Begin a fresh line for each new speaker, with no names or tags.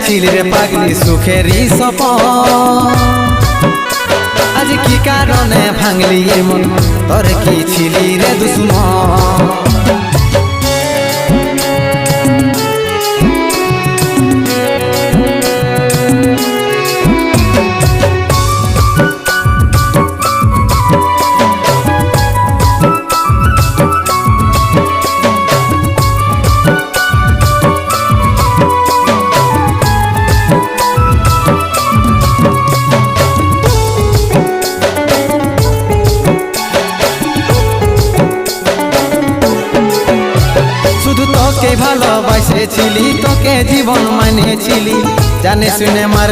দেখেছিলি রে পাগলি সুখেরই সপন, আজ কি কারণে ভাঙলি মন, তোর কি ছিলি রে দুশ্মন। তোকে ভালোবাসেছিলি, তোকে জীবন মানেছিলি, জানে শুনে মার